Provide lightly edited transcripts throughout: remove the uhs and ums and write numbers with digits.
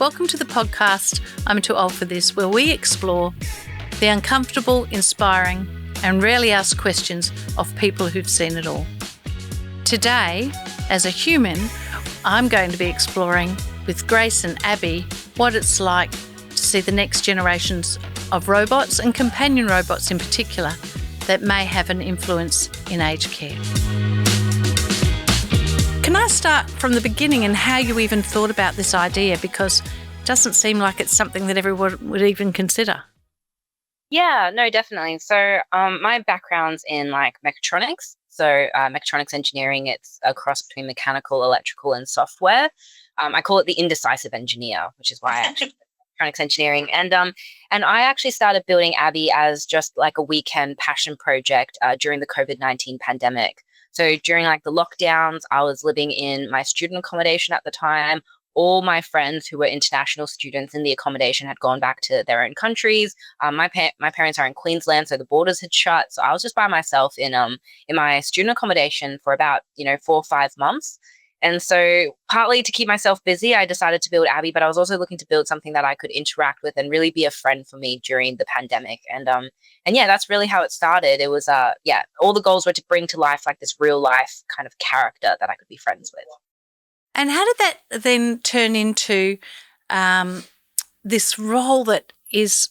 welcome to the podcast I'm Too Old for This, where we explore the uncomfortable, inspiring, and rarely asked questions of people who've seen it all. Today, as a human, I'm going to be exploring with Grace and Abby what it's like to see the next generations of robots and companion robots in particular that may have an influence in aged care. Can I start from the beginning and how you even thought about this idea? Because it doesn't seem like it's something that everyone would even consider. Yeah, no, definitely. So my background's in mechatronics. So mechatronics engineering, it's a cross between mechanical, electrical, and software. I call it the indecisive engineer, which is why I actually electronics engineering. And I actually started building Abby as just like a weekend passion project during the COVID-19 pandemic. So during the lockdowns, I was living in my student accommodation at the time. All my friends who were international students in the accommodation had gone back to their own countries. My parents are in Queensland, so the borders had shut. So I was just by myself in my student accommodation for about 4 or 5 months. And so partly to keep myself busy, I decided to build Abby, but I was also looking to build something that I could interact with and really be a friend for me during the pandemic. And yeah, that's really how it started. It was all the goals were to bring to life this real life kind of character that I could be friends with. And how did that then turn into this role that is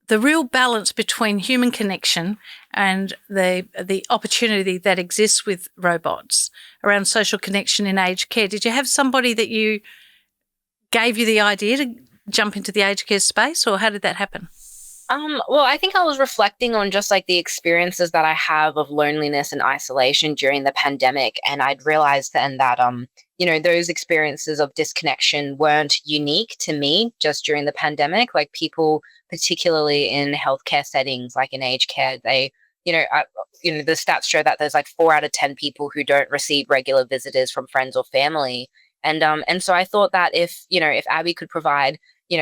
the real balance between human connection and the opportunity that exists with robots around social connection in aged care? Did you have somebody that you gave you the idea to jump into the aged care space, or how did that happen? Well, I think I was reflecting on just the experiences that I have of loneliness and isolation during the pandemic. And I'd realized then that, those experiences of disconnection weren't unique to me just during the pandemic. People, particularly in healthcare settings, like in aged care, they, the stats show that there's 4 out of 10 people who don't receive regular visitors from friends or family. And so I thought that if Abby could provide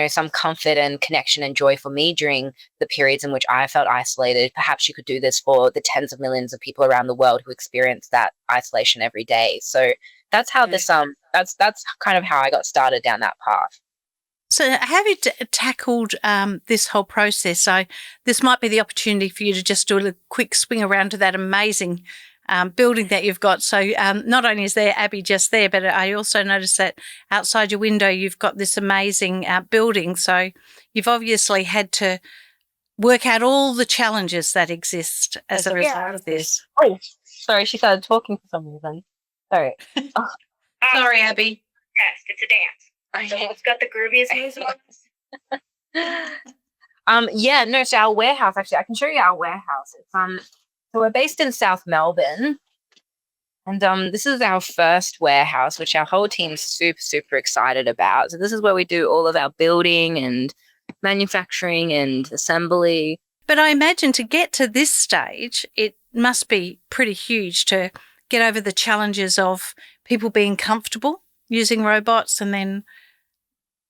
some comfort and connection and joy for me during the periods in which I felt isolated, perhaps you could do this for the tens of millions of people around the world who experience that isolation every day. So that's how this that's kind of how I got started down that path. So how have you tackled this whole process? So this might be the opportunity for you to just do a quick swing around to that amazing building that you've got. So not only is there Abby just there, but I also noticed that outside your window you've got this amazing building. So you've obviously had to work out all the challenges that exist as a result of this. Oh, sorry, she started talking for some reason. Sorry. Oh. Sorry, Abby. It's a dance. It's got the grooviest music. So our warehouse, actually, I can show you our warehouse. It's so we're based in South Melbourne, and this is our first warehouse, which our whole team's super, super excited about. So this is where we do all of our building and manufacturing and assembly. But I imagine to get to this stage, it must be pretty huge to get over the challenges of people being comfortable using robots, and then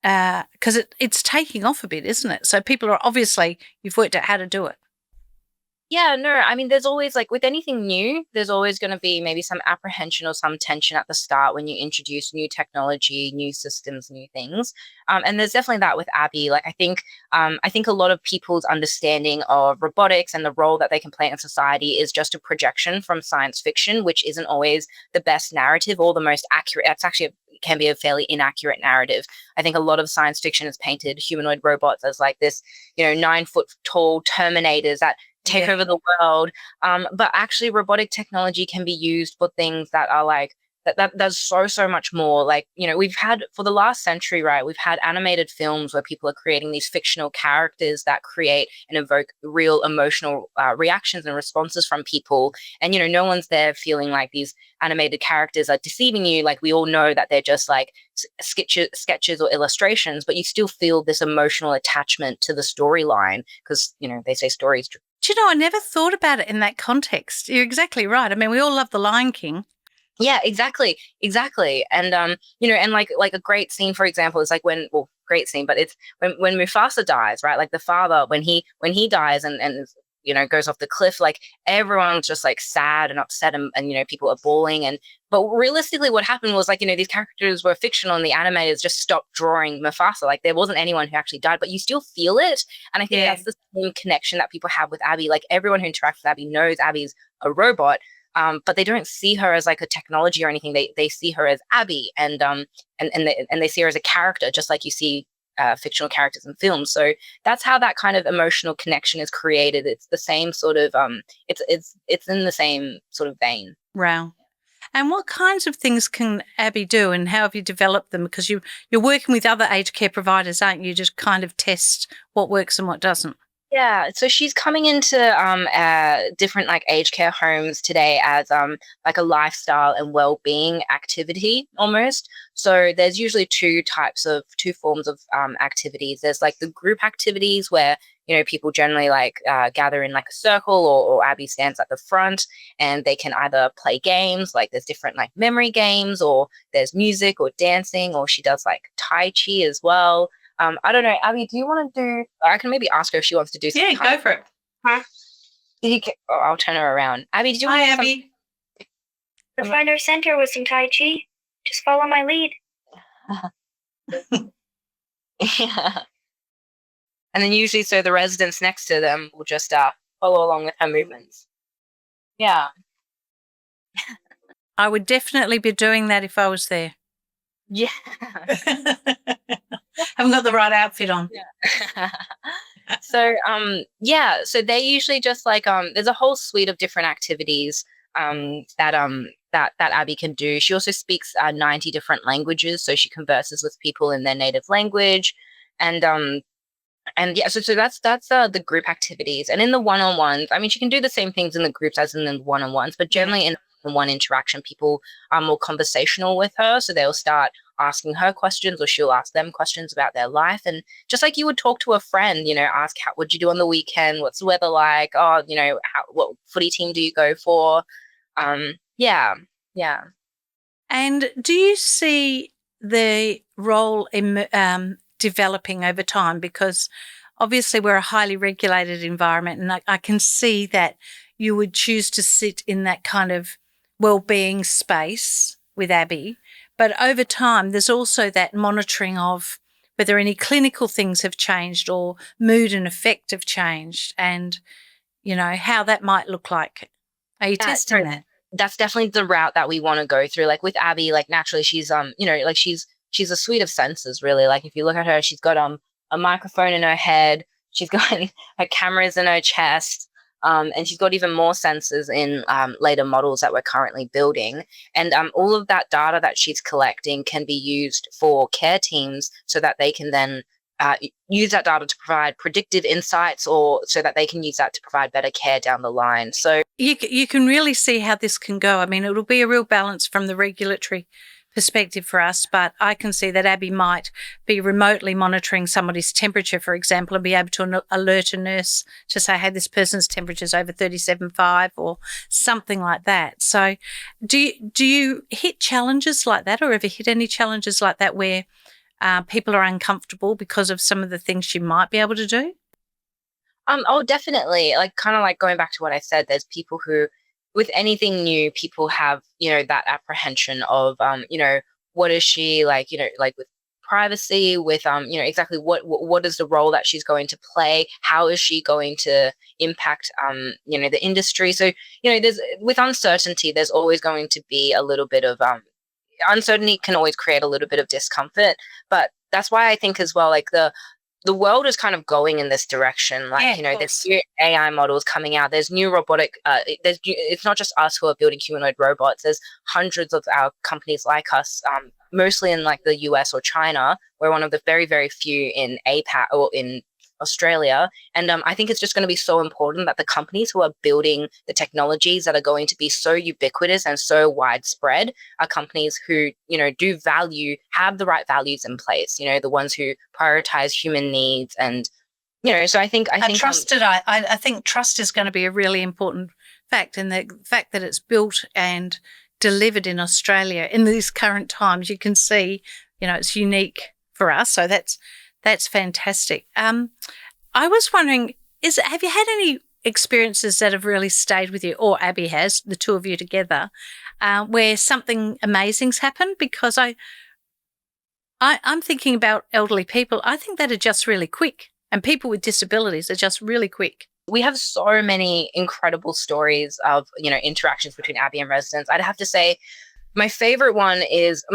because it's taking off a bit, isn't it? So people are obviously, you've worked out how to do it. Yeah, no, I mean, there's always with anything new, there's always going to be maybe some apprehension or some tension at the start when you introduce new technology, new systems, new things. And there's definitely that with Abby. I think a lot of people's understanding of robotics and the role that they can play in society is just a projection from science fiction, which isn't always the best narrative or the most accurate. That's actually can be a fairly inaccurate narrative. I think a lot of science fiction has painted humanoid robots as this, 9-foot tall Terminators that take over the world. But actually robotic technology can be used for things that are that does so much more. We've had for the last century, right? We've had animated films where people are creating these fictional characters that create and evoke real emotional reactions and responses from people. And, no one's there feeling like these animated characters are deceiving you. We all know that they're just sketches or illustrations, but you still feel this emotional attachment to the storyline because, they say stories. Do you know, I never thought about it in that context. You're exactly right. I mean, we all love The Lion King. Yeah, exactly. And, and a great scene, for example, is great scene, but it's when Mufasa dies, right? The father, when he dies and goes off the cliff, like everyone's just like sad and upset, and people are bawling. But realistically, what happened was, like, these characters were fictional, and the animators just stopped drawing Mufasa. Like, there wasn't anyone who actually died, but you still feel it. And I think that's the same connection that people have with Abby. Like, everyone who interacts with Abby knows Abby's a robot, but they don't see her as like a technology or anything. They see her as Abby, and they see her as a character, just like you see fictional characters in films. So that's how that kind of emotional connection is created. It's the same sort of it's in the same sort of vein. Wow. And what kinds of things can Abby do, and how have you developed them? Because you're working with other aged care providers, aren't you? Just kind of test what works and what doesn't. Yeah, so she's coming into different like aged care homes today as like a lifestyle and well-being activity almost. So there's usually two forms of activities. There's like the group activities where people generally like gather in like a circle, or Abby stands at the front, and they can either play games, like there's different like memory games, or there's music or dancing, or she does like Tai Chi as well. I don't know, Abby, do you want to do? I can maybe ask her if she wants to do something. Yeah, go for it. Huh? I'll turn her around. Abby, did you Hi, want to Abby. Let's find our center with some Tai Chi. Just follow my lead. Yeah. And then usually, so the residents next to them will just follow along with her movements. Yeah. I would definitely be doing that if I was there. Yeah. Haven't got the right outfit on. Yeah. So so they usually just like there's a whole suite of different activities that Abby can do. She also speaks 90 different languages, so she converses with people in their native language. And yeah, so that's the group activities. And in the one-on-ones, I mean, she can do the same things in the groups as in the one-on-ones, but generally in one interaction, people are more conversational with her. So they'll start asking her questions, or she'll ask them questions about their life. And just like you would talk to a friend, ask, how what'd you do on the weekend? What's the weather like? Oh, what footy team do you go for? Yeah. And do you see the role in developing over time? Because obviously we're a highly regulated environment, and I can see that you would choose to sit in that kind of well-being space with Abby. But over time, there's also that monitoring of whether any clinical things have changed or mood and affect have changed, and, how that might look like. Are you testing that? That's definitely the route that we want to go through. Like with Abby, like naturally she's like she's a suite of senses, really. Like if you look at her, she's got a microphone in her head, she's got her cameras in her chest, and she's got even more sensors in later models that we're currently building. And all of that data that she's collecting can be used for care teams, so that they can then use that data to provide predictive insights, or so that they can use that to provide better care down the line. So you can really see how this can go. I mean, it'll be a real balance from the regulatory perspective for us, but I can see that Abby might be remotely monitoring somebody's temperature, for example, and be able to alert a nurse to say, hey, this person's temperature is over 37.5 or something like that. So do you hit challenges like that, or ever hit any challenges like that where people are uncomfortable because of some of the things she might be able to do? Oh, definitely. Like, kind of like going back to what I said, there's people who, with anything new, people have, that apprehension of, what is she like, like with privacy, with, exactly what is the role that she's going to play? How is she going to impact, the industry? So, there's, with uncertainty, there's always going to be a little bit of, uncertainty can always create a little bit of discomfort. But that's why I think as well, like the world is kind of going in this direction. Like, there's new AI models coming out. There's new robotic, it's not just us who are building humanoid robots. There's hundreds of our companies like us, mostly in like the US or China. We're one of the very, very few in APAC or in Australia. And I think it's just going to be so important that the companies who are building the technologies that are going to be so ubiquitous and so widespread are companies who, do have the right values in place, the ones who prioritize human needs. And, so I think trusted. I think trust is going to be a really important fact, and the fact that it's built and delivered in Australia in these current times, you can see, it's unique for us. So that's fantastic. I was wondering, have you had any experiences that have really stayed with you, or Abby has, the two of you together, where something amazing's happened? Because I'm thinking about elderly people. I think that are just really quick, and people with disabilities are just really quick. We have so many incredible stories of, interactions between Abby and residents. I'd have to say my favorite one is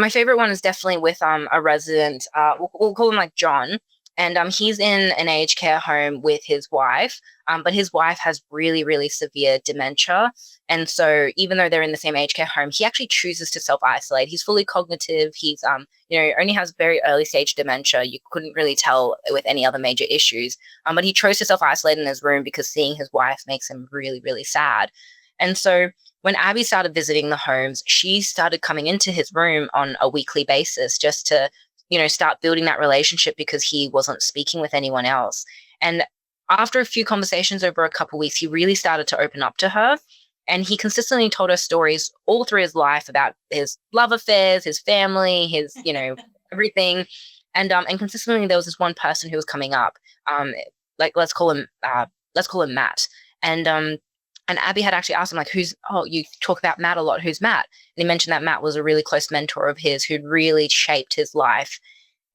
definitely with a resident. We'll call him like John, and he's in an aged care home with his wife. But his wife has really, really severe dementia, and so even though they're in the same aged care home, he actually chooses to self-isolate. He's fully cognitive. He's only has very early stage dementia. You couldn't really tell with any other major issues. But he chose to self-isolate in his room because seeing his wife makes him really, really sad. And so when Abby started visiting the homes, she started coming into his room on a weekly basis just to, start building that relationship because he wasn't speaking with anyone else. And after a few conversations over a couple of weeks, he really started to open up to her. And he consistently told her stories all through his life about his love affairs, his family, his, everything. And consistently there was this one person who was coming up. Let's call him Matt. And Abby had actually asked him, like, you talk about Matt a lot. Who's Matt? And he mentioned that Matt was a really close mentor of his who'd really shaped his life.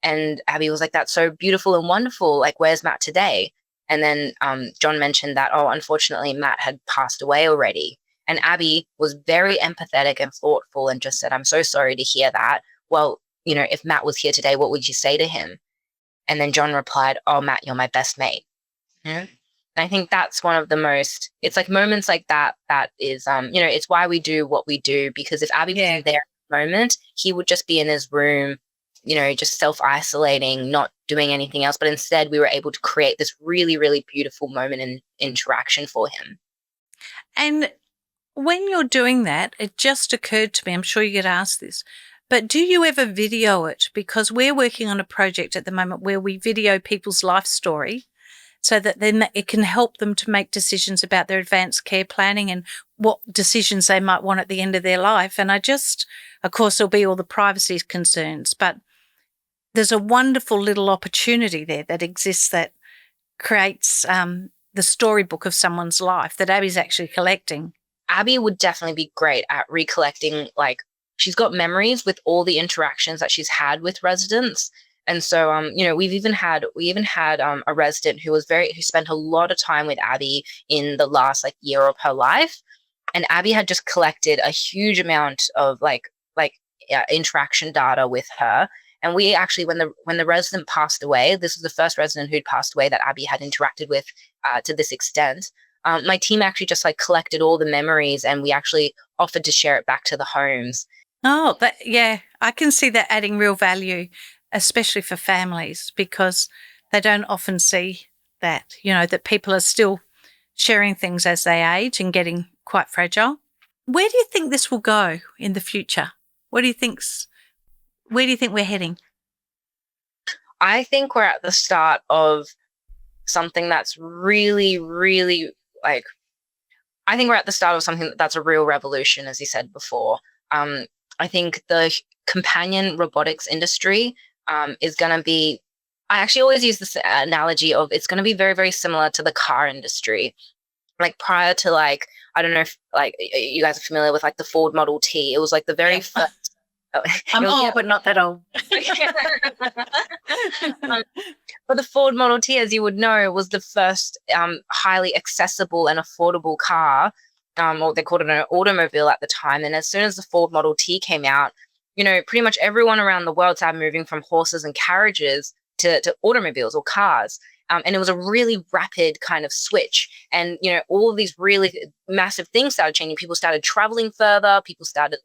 And Abby was like, that's so beautiful and wonderful. Like, where's Matt today? And then John mentioned that, unfortunately, Matt had passed away already. And Abby was very empathetic and thoughtful and just said, I'm so sorry to hear that. Well, if Matt was here today, what would you say to him? And then John replied, oh, Matt, you're my best mate. Yeah. And I think that's one of the most, it's like moments like that is, it's why we do what we do, because if Abby wasn't there at the moment, he would just be in his room, just self-isolating, not doing anything else. But instead we were able to create this really, really beautiful moment in interaction for him. And when you're doing that, it just occurred to me, I'm sure you get asked this, but do you ever video it? Because we're working on a project at the moment where we video people's life story, so that then it can help them to make decisions about their advanced care planning and what decisions they might want at the end of their life. And of course, there'll be all the privacy concerns, but there's a wonderful little opportunity there that exists that creates the storybook of someone's life that Abby's actually collecting. Abby would definitely be great at recollecting, like, she's got memories with all the interactions that she's had with residents. And so, we even had a resident who spent a lot of time with Abby in the last year of her life. And Abby had just collected a huge amount of interaction data with her. And we actually, when the resident passed away, this was the first resident who'd passed away that Abby had interacted with to this extent. My team actually just collected all the memories, and we actually offered to share it back to the homes. Oh, I can see that adding real value, especially for families, because they don't often see that, that people are still sharing things as they age and getting quite fragile. Where do you think this will go in the future? Where do you think we're heading? I think we're at the start of something that's really, really I think we're at the start of something that's a real revolution, as you said before. I think the companion robotics industry is going to be, I actually always use this analogy of it's going to be very, very similar to the car industry. Prior to I don't know if you guys are familiar with the Ford Model T. It was the very first. I'm old, but not that old. But the Ford Model T, as you would know, was the first highly accessible and affordable car, or they called it an automobile at the time. And as soon as the Ford Model T came out, pretty much everyone around the world started moving from horses and carriages to automobiles or cars. And it was a really rapid kind of switch. And, all of these really massive things started changing. People started traveling further. People started,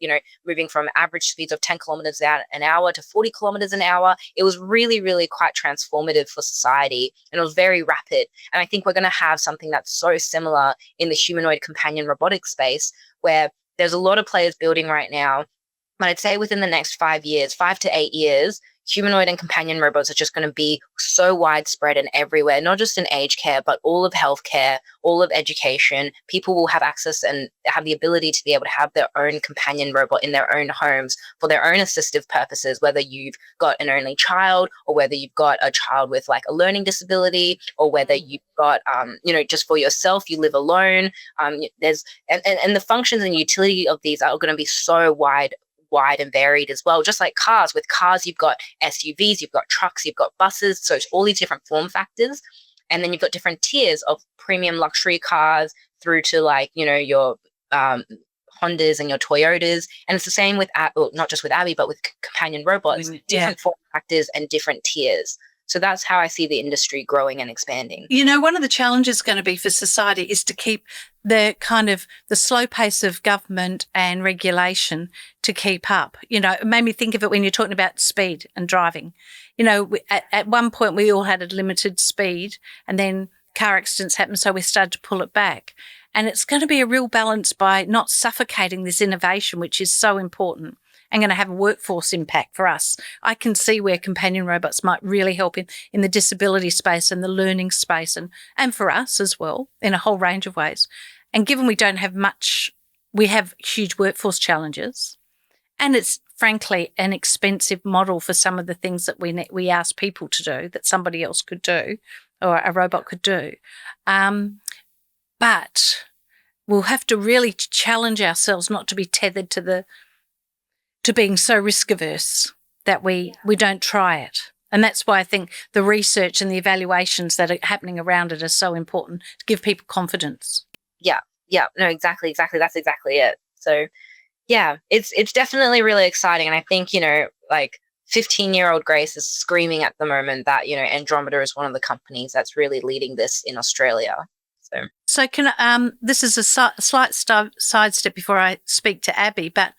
moving from average speeds of 10 kilometers an hour to 40 kilometers an hour. It was really, really quite transformative for society. And it was very rapid. And I think we're going to have something that's so similar in the humanoid companion robotics space, where there's a lot of players building right now. But I'd say within the next 5 to 8 years, humanoid and companion robots are just going to be so widespread and everywhere, not just in aged care, but all of healthcare, all of education. People will have access and have the ability to be able to have their own companion robot in their own homes for their own assistive purposes, whether you've got an only child or whether you've got a child with like a learning disability, or whether you've got, just for yourself, you live alone. There's and the functions and utility of these are going to be so wide and varied as well. Just like cars. With cars, you've got SUVs, you've got trucks, you've got buses. So it's all these different form factors. And then you've got different tiers of premium luxury cars through to like, your Hondas and your Toyotas. And it's the same with, not just with Abby, but with companion robots, different form factors and different tiers. So that's how I see the industry growing and expanding. One of the challenges going to be for society is to keep the slow pace of government and regulation to keep up. It made me think of it when you're talking about speed and driving. At one point we all had a limited speed, and then car accidents happened, so we started to pull it back. And it's going to be a real balance by not suffocating this innovation, which is so important and going to have a workforce impact for us. I can see where companion robots might really help in the disability space and the learning space, and for us as well in a whole range of ways. And given we don't have much, we have huge workforce challenges, and it's frankly an expensive model for some of the things that we ask people to do that somebody else could do or a robot could do. But we'll have to really challenge ourselves not to be tethered to being so risk averse that we don't try it. And that's why I think the research and the evaluations that are happening around it are so important to give people confidence. Yeah. No, exactly. That's exactly it. So yeah, it's definitely really exciting. And I think, like 15-year-old Grace is screaming at the moment that, Andromeda is one of the companies that's really leading this in Australia. So can this is a slight sidestep before I speak to Abby, but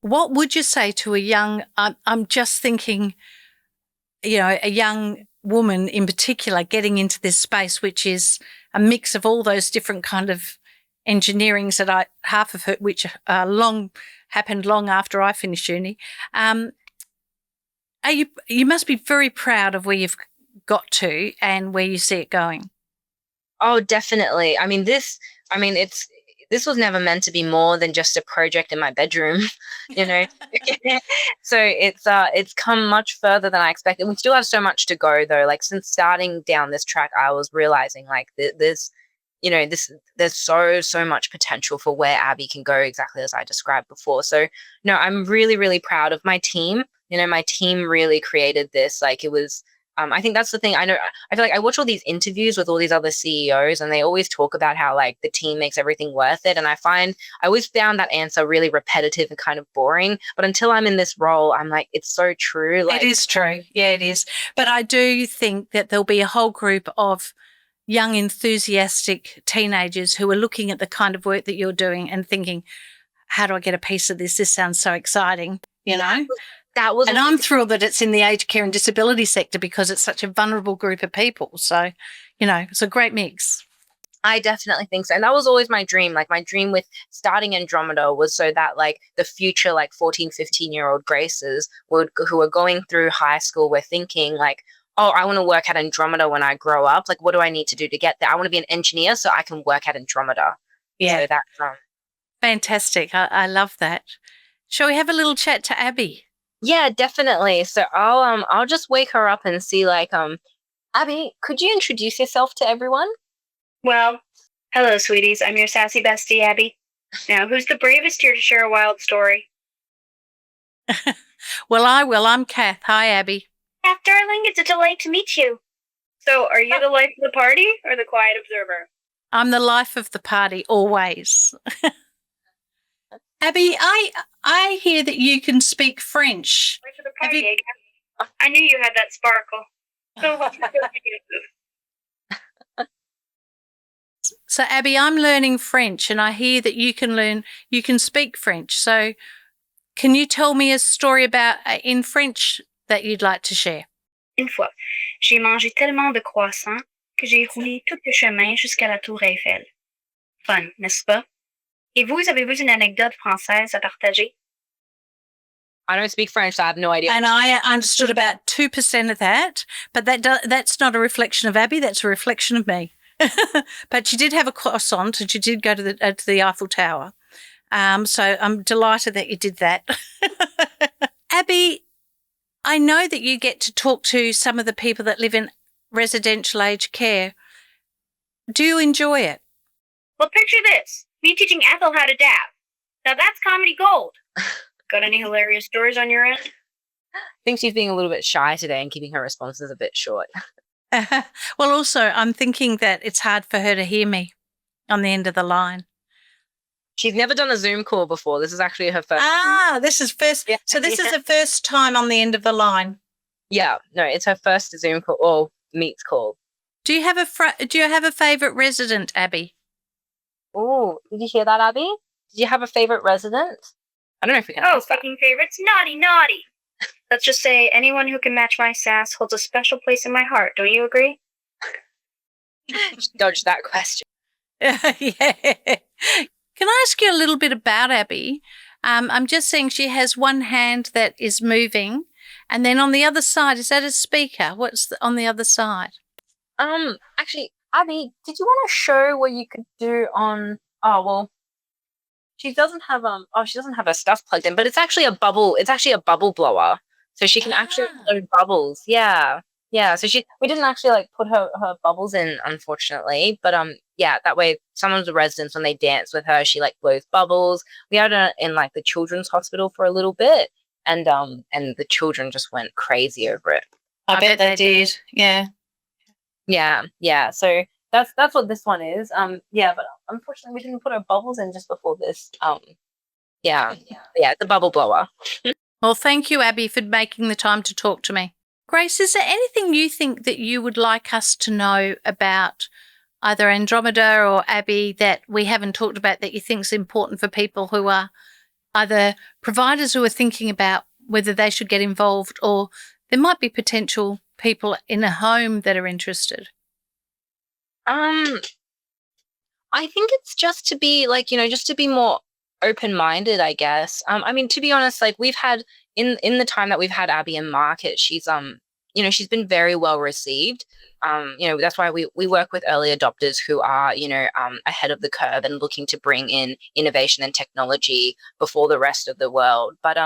what would you say to a young, I'm just thinking, a young woman in particular getting into this space, which is a mix of all those different kind of engineerings that half of it, which happened long after I finished uni. You must be very proud of where you've got to and where you see it going. Oh, definitely. This was never meant to be more than just a project in my bedroom, So it's come much further than I expected. We still have so much to go though. Like since starting down this track, I was realizing like there's so much potential for where Abby can go, exactly as I described before. So no, I'm really, really proud of my team. My team really created this. Like it was, I think that's the thing. I feel like I watch all these interviews with all these other CEOs and they always talk about how like the team makes everything worth it. And I always found that answer really repetitive and kind of boring. But until I'm in this role, I'm like, it's so true. Like, it is true. Yeah, it is. But I do think that there'll be a whole group of young, enthusiastic teenagers who are looking at the kind of work that you're doing and thinking, how do I get a piece of this? This sounds so exciting, And I'm thrilled that it's in the aged care and disability sector because it's such a vulnerable group of people. So, it's a great mix. I definitely think so. And that was always my dream. Like my dream with starting Andromeda was so that like the future, like 14, 15-year-old Graces who are going through high school were thinking like, oh, I want to work at Andromeda when I grow up. Like, what do I need to do to get there? I want to be an engineer so I can work at Andromeda. Yeah. So that's fantastic. I love that. Shall we have a little chat to Abby? Yeah, definitely. So I'll just wake her up and see like, Abby, could you introduce yourself to everyone? Well, hello, sweeties. I'm your sassy bestie, Abby. Now, who's the bravest here to share a wild story? Well, I will. I'm Kath. Hi, Abby. Kath, darling, it's a delight to meet you. So, are you the life of the party or the quiet observer? I'm the life of the party, always. Abby, I hear that you can speak French. Life of the party, Kath. I knew you had that sparkle. So, Abby, I'm learning French, and I hear that you can speak French. So, can you tell me a story about in French that you'd like to share? Une fois, j'ai mangé tellement de croissants que j'ai roulé tout le chemin jusqu'à la tour Eiffel. Fun, n'est-ce pas? Et vous, avez-vous une anecdote française à partager? I don't speak French, so I have no idea. And I understood about 2% of that, but that's not a reflection of Abby, that's a reflection of me. But she did have a croissant and she did go to the Eiffel Tower. So I'm delighted that you did that. Abby, I know that you get to talk to some of the people that live in residential aged care. Do you enjoy it? Well, picture this. Me teaching Ethel how to dab. Now that's comedy gold. Got any hilarious stories on your end? I think she's being a little bit shy today and keeping her responses a bit short. Well, also, I'm thinking that it's hard for her to hear me on the end of the line. She's never done a Zoom call before. This is actually her first. This is first. Yeah. So this is the first time on the end of the line. Yeah, no, it's her first Zoom call or Meets call. Do you have a favourite resident, Abby? Oh, did you hear that, Abby? Did you have a favourite resident? I don't know if we can. Oh, fucking favorites, naughty. Let's just say anyone who can match my sass holds a special place in my heart. Don't you agree? Dodge that question. Yeah. Can I ask you a little bit about Abby? I'm just seeing she has one hand that is moving, and then on the other side, is that a speaker? What's on the other side? Actually, Abby, did you want to show what you could do on? Oh well, she doesn't have she doesn't have her stuff plugged in, but it's actually a bubble. It's actually a bubble blower, so she can actually blow bubbles. Yeah. So we didn't actually like put her bubbles in, unfortunately, but yeah, that way some of the residents when they dance with her, she like blows bubbles. We had her in like the children's hospital for a little bit, and the children just went crazy over it. I bet they did. Yeah. So that's what this one is. Yeah, but unfortunately we didn't put our bubbles in just before this. Yeah, it's a bubble blower. Well, thank you, Abby, for making the time to talk to me. Grace, is there anything you think that you would like us to know about either Andromeda or Abby that we haven't talked about that you think is important for people who are either providers who are thinking about whether they should get involved, or there might be potential people in a home that are interested? I think it's just to be just to be more open-minded, I guess. I mean, to be honest, like we've had in the time that we've had Abby in market, she's she's been very well received. That's why we work with early adopters who are, ahead of the curve and looking to bring in innovation and technology before the rest of the world. But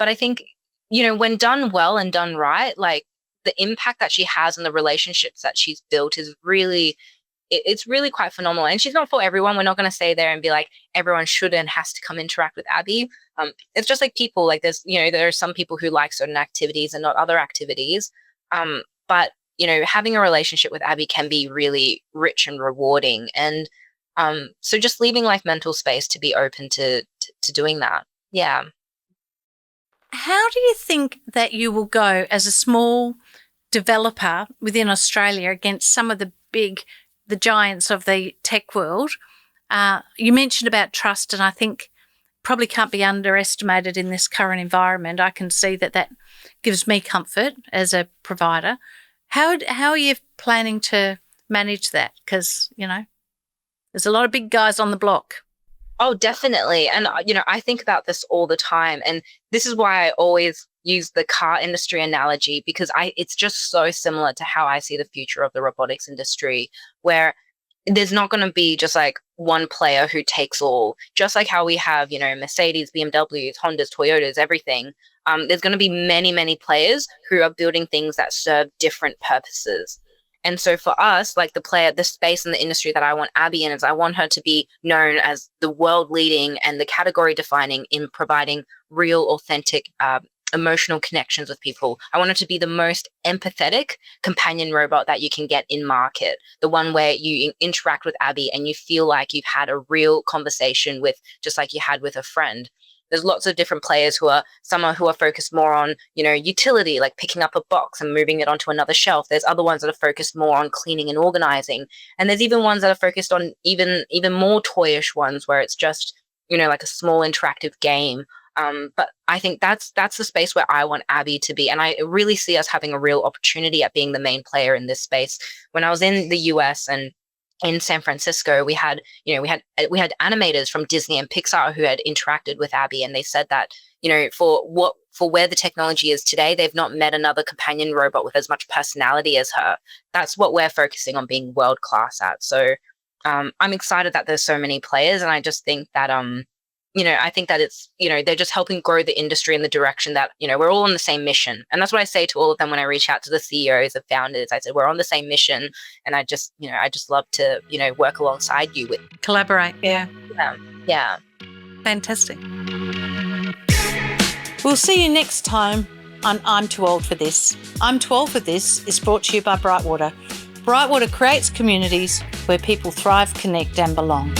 I think, when done well and done right, like the impact that she has and the relationships that she's built is really, it's really quite phenomenal. And she's not for everyone. We're not going to stay there and be like, everyone should and has to come interact with Abby. It's just like people, like there are some people who like certain activities and not other activities. But, having a relationship with Abby can be really rich and rewarding. And so just leaving like mental space to be open to doing that. Yeah. How do you think that you will go as a small developer within Australia against some of the giants of the tech world? You mentioned about trust, and I think probably can't be underestimated in this current environment. I can see that gives me comfort as a provider. How are you planning to manage that? Because, there's a lot of big guys on the block. Oh, definitely. And, I think about this all the time. And this is why I always use the car industry analogy, because it's just so similar to how I see the future of the robotics industry, where there's not going to be just like one player who takes all, just like how we have, Mercedes, BMWs, Hondas, Toyotas, everything. There's going to be many, many players who are building things that serve different purposes. And so for us, like the space in the industry that I want Abby in is I want her to be known as the world leading and the category defining in providing real, authentic, emotional connections with people. I want her to be the most empathetic companion robot that you can get in market. The one where you interact with Abby and you feel like you've had a real conversation with, just like you had with a friend. There's lots of different players who are focused more on, utility, like picking up a box and moving it onto another shelf. There's other ones that are focused more on cleaning and organizing. And there's even ones that are focused on even more toyish ones where it's just, like a small interactive game. But I think that's the space where I want Abby to be. And I really see us having a real opportunity at being the main player in this space. When I was in the US and in San Francisco, we had animators from Disney and Pixar who had interacted with Abby, and they said that, for where the technology is today, they've not met another companion robot with as much personality as her. That's what we're focusing on being world class at. So I'm excited that there's so many players, and I just think that I think that it's, they're just helping grow the industry in the direction that, we're all on the same mission. And that's what I say to all of them when I reach out to the CEOs of founders. I said, we're on the same mission. And I just love to, work alongside you with. Collaborate. Yeah. Yeah. Fantastic. We'll see you next time on I'm Too Old for This. I'm Too Old for This is brought to you by Brightwater. Brightwater creates communities where people thrive, connect and belong.